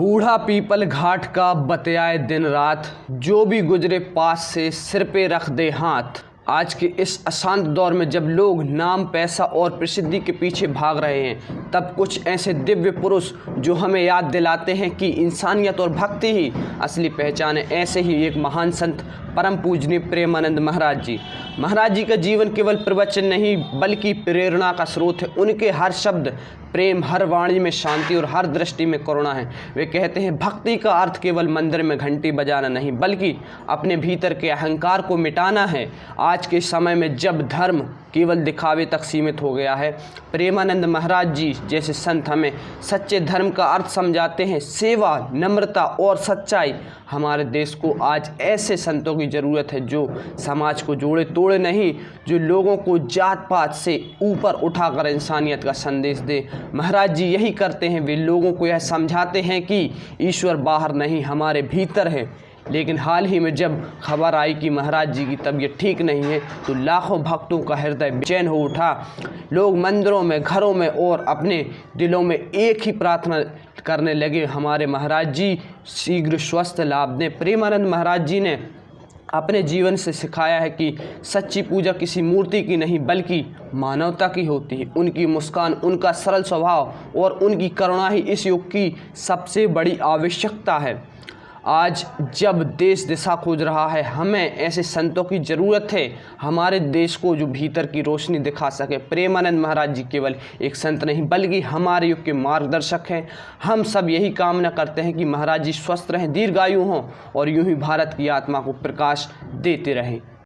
बूढ़ा पीपल घाट का बतियाए दिन रात, जो भी गुजरे पास से सिर पे रख दे हाथ। आज के इस अशांत दौर में जब लोग नाम, पैसा और प्रसिद्धि के पीछे भाग रहे हैं, तब कुछ ऐसे दिव्य पुरुष जो हमें याद दिलाते हैं कि इंसानियत और भक्ति ही असली पहचान है। ऐसे ही एक महान संत परम पूजनीय प्रेमानंद महाराज जी। महाराज जी का जीवन केवल प्रवचन नहीं बल्कि प्रेरणा का स्रोत है। उनके हर शब्द प्रेम, हर वाणी में शांति और हर दृष्टि में करुणा है। वे कहते हैं, भक्ति का अर्थ केवल मंदिर में घंटी बजाना नहीं बल्कि अपने भीतर के अहंकार को मिटाना है। आज के समय में जब धर्म केवल दिखावे तक सीमित हो गया है, प्रेमानंद महाराज जी जैसे संत हमें सच्चे धर्म का अर्थ समझाते हैं। सेवा, नम्रता और सच्चाई। हमारे देश को आज ऐसे संतों की ज़रूरत है जो समाज को जोड़े तोड़े नहीं, जो लोगों को जात पात से ऊपर उठाकर इंसानियत का संदेश दे। महाराज जी यही करते हैं। वे लोगों को यह समझाते हैं कि ईश्वर बाहर नहीं, हमारे भीतर है। लेकिन हाल ही में जब खबर आई कि महाराज जी की तबीयत ठीक नहीं है, तो लाखों भक्तों का हृदय बेचैन हो उठा। लोग मंदिरों में, घरों में और अपने दिलों में एक ही प्रार्थना करने लगे, हमारे महाराज जी शीघ्र स्वस्थ लाभ दें। प्रेमानंद महाराज जी ने अपने जीवन से सिखाया है कि सच्ची पूजा किसी मूर्ति की नहीं बल्कि मानवता की होती है। उनकी मुस्कान, उनका सरल स्वभाव और उनकी करुणा ही इस युग की सबसे बड़ी आवश्यकता है। आज जब देश दिशा खोज रहा है, हमें ऐसे संतों की ज़रूरत है, हमारे देश को जो भीतर की रोशनी दिखा सके। प्रेमानंद महाराज जी केवल एक संत नहीं बल्कि हमारे युग के मार्गदर्शक हैं। हम सब यही कामना करते हैं कि महाराज जी स्वस्थ रहें, दीर्घायु हों और यूं ही भारत की आत्मा को प्रकाश देते रहें।